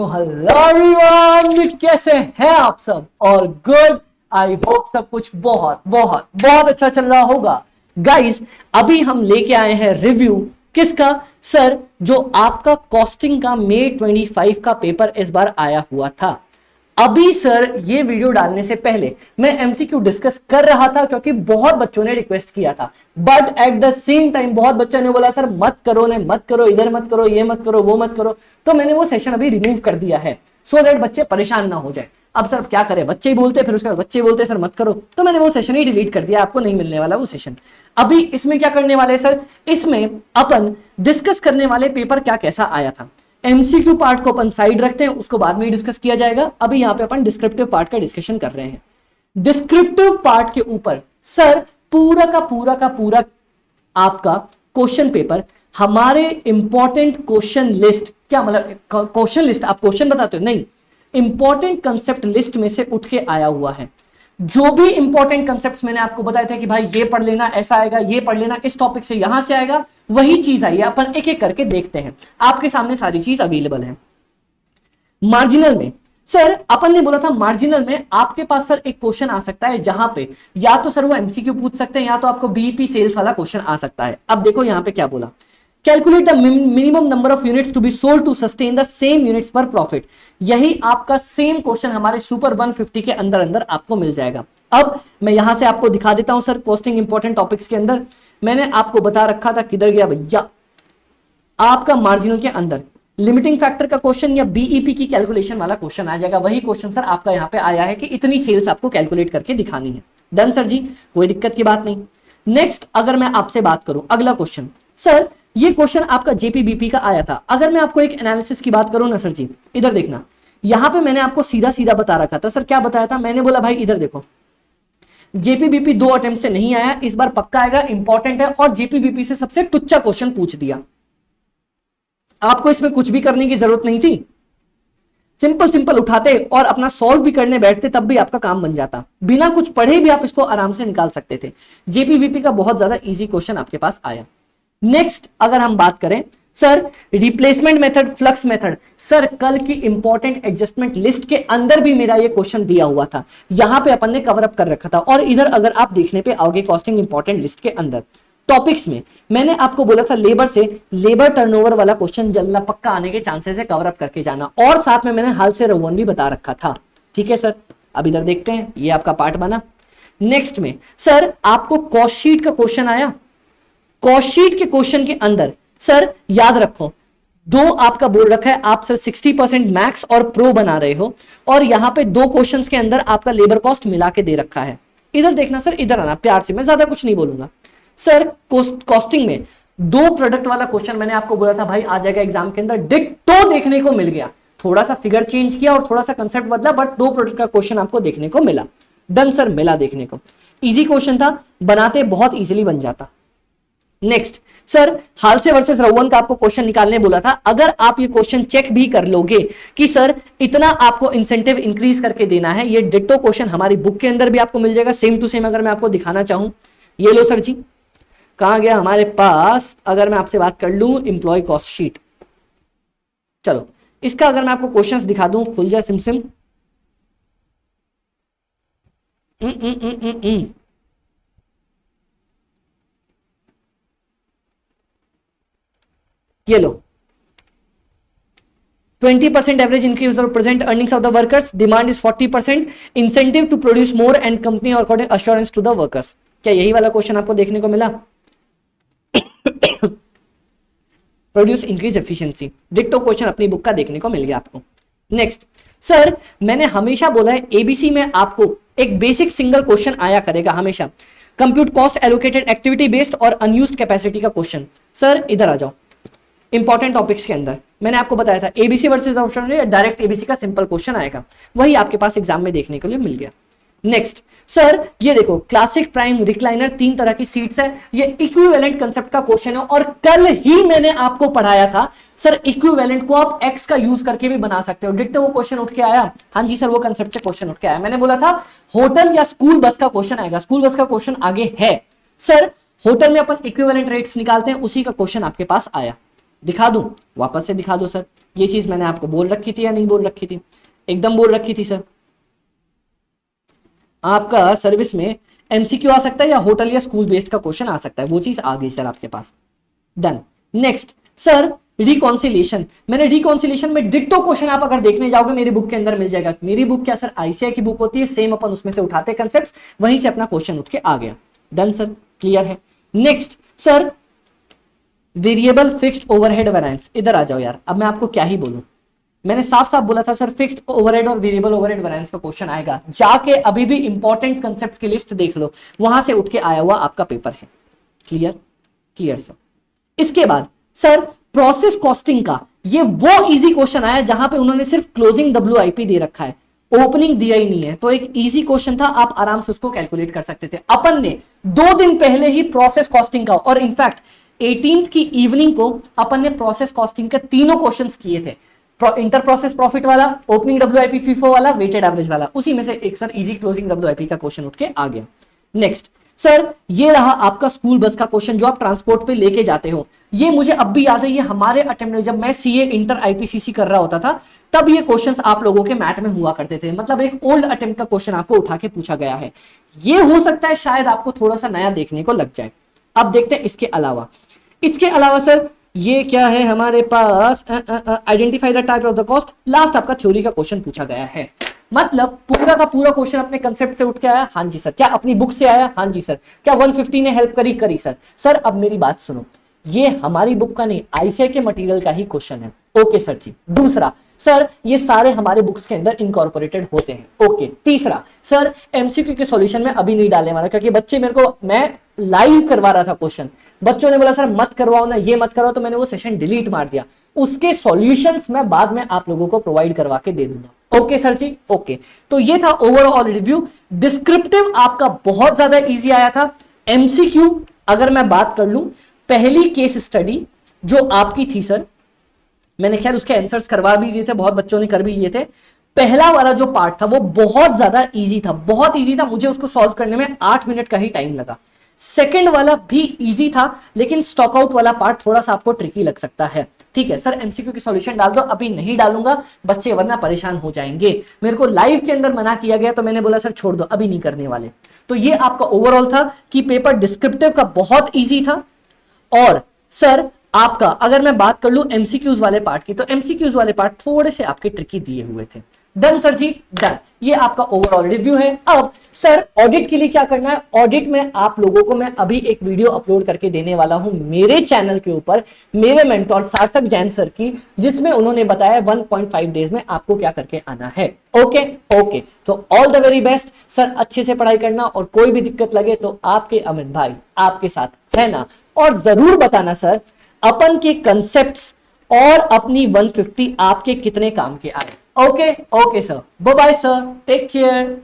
Hello everyone, कैसे हैं आप सब? और गुड, आई होप सब कुछ बहुत बहुत बहुत अच्छा चल रहा होगा। गाइस, अभी हम लेके आए हैं रिव्यू किसका सर, जो आपका कॉस्टिंग का May 25 का पेपर इस बार आया हुआ था। अभी सर ये वीडियो डालने से पहले मैं एमसीक्यू डिस्कस कर रहा था क्योंकि बहुत बच्चों ने रिक्वेस्ट किया था, but at the same time बहुत बच्चों ने बोला सर मत करो, ने मत करो, इधर मत करो, ये मत करो, वो मत करो। तो मैंने वो सेशन अभी रिमूव कर दिया है सो दैट बच्चे परेशान ना हो जाए। अब सर क्या करें, बच्चे ही बोलते, फिर उसके बाद बच्चे बोलते सर मत करो, तो मैंने वो सेशन ही डिलीट कर दिया, आपको नहीं मिलने वाला वो सेशन। अभी इसमें क्या करने वाले सर, इसमें अपन डिस्कस करने वाले पेपर क्या कैसा आया था। एमसीक्यू पार्ट को अपन साइड रखते हैं, उसको बाद में डिस्कस किया जाएगा। अभी यहां पे अपन डिस्क्रिप्टिव पार्ट का डिस्कशन कर रहे हैं। डिस्क्रिप्टिव पार्ट के ऊपर सर पूरा का पूरा आपका क्वेश्चन पेपर हमारे इंपॉर्टेंट क्वेश्चन लिस्ट, क्या मतलब क्वेश्चन लिस्ट, आप क्वेश्चन बताते हो नहीं, इंपॉर्टेंट कंसेप्ट लिस्ट में से उठ के आया हुआ है। जो भी इंपॉर्टेंट कंसेप्ट्स मैंने आपको बताए थे कि भाई ये पढ़ लेना, ऐसा आएगा, ये पढ़ लेना, इस टॉपिक से यहां से आएगा, वही चीज आई है। अपन एक एक करके देखते हैं, आपके सामने सारी चीज अवेलेबल है। मार्जिनल में सर अपन ने बोला था, मार्जिनल में आपके पास सर एक क्वेश्चन आ सकता है जहां पे या तो सर वो एमसीक्यू पूछ सकते हैं या तो आपको बीईपी सेल्स वाला क्वेश्चन आ सकता है। अब देखो यहां पे क्या बोला, calculate the minimum number of units to be sold to sustain the same units पर प्रॉफिट। यही आपका सेम क्वेश्चन हमारे सुपर 150 के अंदर अंदर आपको मिल जाएगा। अब मैं यहां से आपको दिखा देता हूं सर, कॉस्टिंग इंपॉर्टेंट टॉपिक्स के अंदर मैंने आपको बता रखा था, किधर गया भैया, आपका मार्जिनल के अंदर लिमिटिंग फैक्टर का क्वेश्चन या बीईपी की कैलकुलेशन वाला क्वेश्चन आ जाएगा। वही क्वेश्चन सर आपका यहां पे आया है कि इतनी सेल्स आपको कैलकुलेट करके दिखानी है। डन सर जी, कोई दिक्कत की बात नहीं। नेक्स्ट अगर मैं आपसे बात करूं, अगला क्वेश्चन सर, ये क्वेश्चन आपका जेपीबीपी का आया था। अगर मैं आपको एक एनालिसिस की बात करूं ना सर जी, इधर देखना, यहां पे मैंने आपको सीधा सीधा बता रखा था सर। क्या बताया था मैंने, बोला भाई इधर देखो, जेपीबीपी 2 अटेम्प्ट से नहीं आया, इस बार पक्का आएगा, इंपॉर्टेंट है, और जेपीबीपी से सबसे टुच्चा क्वेश्चन पूछ दिया। आपको इसमें कुछ भी करने की जरूरत नहीं थी, सिंपल सिंपल उठाते और अपना सॉल्व भी करने बैठते, तब भी आपका काम बन जाता। बिना कुछ पढ़े भी आप इसको आराम से निकाल सकते थे। जेपीबीपी का बहुत ज्यादा इजी क्वेश्चन आपके पास आया। नेक्स्ट अगर हम बात करें sir, replacement method, flux method, sir कल की इंपॉर्टेंट एडजस्टमेंट लिस्ट के अंदर भी मेरा ये क्वेश्चन दिया हुआ था, यहां पे अपन ने कवर अप कर रखा था। और इधर अगर आप देखने पे आओगे कॉस्टिंग इंपॉर्टेंट लिस्ट के अंदर टॉपिक्स में, मैंने आपको बोला था लेबर से लेबर टर्नओवर वाला क्वेश्चन जल्द पक्का आने के चांसेस है, कवर अप करके जाना। और साथ में मैंने हाल से रवोन भी बता रखा था। ठीक है सर, अब इधर देखते हैं, ये आपका पार्ट बना। नेक्स्ट में सर आपको कॉस्ट शीट का क्वेश्चन आया। कॉस्ट शीट के क्वेश्चन के अंदर सर याद रखो, दो आपका बोल रखा है, आप सर 60% मैक्स और प्रो बना रहे हो, और यहां पे दो क्वेश्चंस के अंदर आपका लेबर कॉस्ट मिला के दे रखा है। इधर देखना सर, इधर आना प्यार से, मैं ज्यादा कुछ नहीं बोलूंगा सर। कॉस्टिंग में दो प्रोडक्ट वाला क्वेश्चन मैंने आपको बोला था भाई आ जाएगा एग्जाम के अंदर, डिट्टो देखने को मिल गया। थोड़ा सा फिगर चेंज किया और थोड़ा सा कंसेप्ट बदला, बट दो प्रोडक्ट का क्वेश्चन आपको देखने को मिला। डन सर, मिला देखने को, इजी क्वेश्चन था, बनाते बहुत इजीली बन जाता। नेक्स्ट सर, हाल से वर्सेस रवोन का आपको क्वेश्चन निकालने बोला था। अगर आप ये क्वेश्चन चेक भी कर लोगे कि सर इतना आपको इंसेंटिव इंक्रीज करके देना है, ये डिट्टो क्वेश्चन हमारी बुक के अंदर भी आपको मिल जाएगा, सेम टू सेम। अगर मैं आपको दिखाना चाहूं, ये लो सर जी, कहां गया हमारे पास, अगर मैं आपसे बात कर लूं एम्प्लॉय कॉस्ट शीट, चलो इसका अगर मैं आपको क्वेश्चंस दिखा दूं, खुल जाए सिम सिम। ये लो, 20% एवरेज इंक्रीज और present earnings of the workers, demand is 40%, incentive to produce more and company according assurance to the workers. क्या यही वाला क्वेश्चन आपको देखने को मिला? Produce increase efficiency, ditto question अपनी बुक का देखने को मिल गया आपको। नेक्स्ट सर, मैंने हमेशा बोला है एबीसी में आपको एक बेसिक सिंगल क्वेश्चन आया करेगा हमेशा, compute cost allocated activity based और अनयूज्ड कैपेसिटी का क्वेश्चन। सर इधर आ जाओ, इंपॉर्टेंट टॉपिक्स के अंदर मैंने आपको बताया था ABC versus option, direct ABC का सिंपल क्वेश्चन आएगा, वही आपके पास एग्जाम में देखने के लिए मिल गया। नेक्स्ट सर, ये देखो क्लासिक प्राइम रिक्लाइनर, 3 तरह की सीट्स है, ये इक्विवेलेंट कंसेप्ट का क्वेश्चन है। और कल ही मैंने आपको पढ़ाया था सर, इक्विवेलेंट को आप एक्स का यूज करके भी बना सकते हो। डिट्टो वो क्वेश्चन उठ के आया, हाँ जी सर वो कंसेप्ट से क्वेश्चन उठ के आया। मैंने बोला था होटल या स्कूल बस का क्वेश्चन आएगा, स्कूल बस का क्वेश्चन आगे है सर। होटल में अपन इक्विवेलेंट रेट्स निकालते हैं, उसी का क्वेश्चन आपके पास आया। दिखा दूं, वापस से दिखा दो सर, ये चीज मैंने आपको बोल रखी थी या नहीं बोल रखी थी? एकदम बोल रखी थी सर। आपका सर्विस में एमसीक्यू आ सकता है या होटल या स्कूल बेस्ड का क्वेश्चन आ सकता है, वो चीज आ गई सर आपके पास। डन। नेक्स्ट सर रिकॉन्सिलेशन, मैंने रिकॉन्सिलेशन में डिट्टो क्वेश्चन आप अगर देखने जाओगे मेरी बुक के अंदर मिल जाएगा। मेरी बुक क्या सर आईसीआई की बुक होती है, सेम अपन उसमें से उठाते कंसेप्ट, वहीं से अपना क्वेश्चन उठ के आ गया। डन सर, क्लियर है। Next sir variable fixed overhead variance, इधर आ जाओ यार, अब मैं आपको क्या ही बोलूं, मैंने साफ साफ बोला था सर फिक्स्ड ओवरहेड और वेरिएबल ओवरहेड वेरिएंस का क्वेश्चन आएगा। जाके अभी भी इंपॉर्टेंट कंसेप्ट्स की लिस्ट देख लो, वहां से उठ के आया हुआ आपका पेपर है। क्लियर? Clear sir. इसके बाद सर प्रोसेस कॉस्टिंग का ये वो इजी क्वेश्चन आया जहां पे उन्होंने सिर्फ क्लोजिंग WIP दे रखा है, ओपनिंग दिया ही नहीं है, तो एक इजी क्वेश्चन था, आप आराम से उसको कैलकुलेट कर सकते थे। अपन ने 2 दिन पहले ही प्रोसेस कॉस्टिंग का, और इनफैक्ट 18th की इवनिंग को अपन ने प्रोसेस कॉस्टिंग के तीनों क्वेश्चंस किए थे, इंटर प्रोसेस प्रॉफिट वाला, ओपनिंग WIP फीफो वाला, वेटेड एवरेज वाला, उसी में से एक सर इजी क्लोजिंग WIP का क्वेश्चन उठ के आ गया। नेक्स्ट सर ये रहा आपका स्कूल बस का क्वेश्चन जो आप ट्रांसपोर्ट पे लेके जाते हो। ये मुझे अब भी याद है, ये हमारे अटेम्प्ट में जब मैं सीए इंटर IPCC कर रहा होता था तब ये क्वेश्चंस आप लोगों के मैट में हुआ करते थे, मतलब एक ओल्ड अटेम्प्ट का क्वेश्चन आपको उठा के पूछा गया है। ये हो सकता है शायद आपको थोड़ा सा नया देखने को लग जाए। अब देखते हैं इसके अलावा, इसके अलावा सर ये क्या है हमारे पास, identify the type of the cost, last आपका थ्योरी का क्वेश्चन पूछा गया है। मतलब पूरा का पूरा क्वेश्चन अपने कंसेप्ट से उठ के आया। हाँ जी सर। क्या अपनी बुक से आया? हाँ जी सर। क्या 150 ने हेल्प करी? करी सर। सर अब मेरी बात सुनो, ये हमारी बुक का नहीं, आईसीआई के मटेरियल का ही क्वेश्चन है। ओके सर जी। दूसरा सर ये सारे हमारे बुक्स के अंदर इनकॉर्पोरेटेड होते हैं। ओके। तीसरा सर एमसीक्यू के सॉल्यूशन में अभी नहीं डालने वाला, क्योंकि बच्चे मेरे को, मैं लाइव करवा रहा था क्वेश्चन, बच्चों ने बोला सर मत करवाओ ना, ये मत करवाओ, तो मैंने वो सेशन डिलीट मार दिया। उसके सॉल्यूशंस मैं बाद में आप लोगों को प्रोवाइड करवा के दे दूंगा। ओके सर जी। ओके। तो ये था ओवरऑल रिव्यू। डिस्क्रिप्टिव आपका बहुत ज्यादा इजी आया था। एमसीक्यू अगर मैं बात कर लूं, पहली केस स्टडी जो आपकी थी सर, मैंने खैर उसके आंसर्स करवा भी दिए थे, बहुत बच्चों ने कर भी लिए थे। पहला वाला जो पार्ट था वो बहुत ज्यादा इजी था, बहुत इजी था, मुझे उसको सॉल्व करने में 8 मिनट का ही टाइम लगा। सेकंड वाला भी इजी था, लेकिन स्टॉक आउट वाला पार्ट थोड़ा सा आपको ट्रिकी लग सकता है। ठीक है सर, एमसीक्यू की सॉल्यूशन डाल दो, अभी नहीं डालूंगा बच्चे वरना परेशान हो जाएंगे। मेरे को लाइव के अंदर मना किया गया तो मैंने बोला सर छोड़ दो, अभी नहीं करने वाले। तो ये आपका ओवरऑल था कि पेपर डिस्क्रिप्टिव का बहुत इजी था। और सर आपका अगर मैं बात कर लूं एमसीक्यूज वाले पार्ट की, तो एमसीक्यूज वाले पार्ट थोड़े से आपके ट्रिकी दिए हुए थे। डन सर जी, डन। ये आपका ओवरऑल रिव्यू है। अब सर ऑडिट के लिए क्या करना है, ऑडिट में आप लोगों को मैं अभी एक वीडियो अपलोड करके देने वाला हूं मेरे चैनल के ऊपर, मेरे मेंटोर सार्थक जैन सर की, जिसमें उन्होंने बताया 1.5 डेज में आपको क्या करके आना है। Okay okay. तो all the very best sir, अच्छे से पढ़ाई करना, और कोई भी दिक्कत लगे तो आपके अमित भाई आपके साथ है ना। और जरूर बताना सर अपन के कंसेप्ट्स और अपनी 150 आपके कितने काम के आए। Okay okay sir, bye bye sir, take care.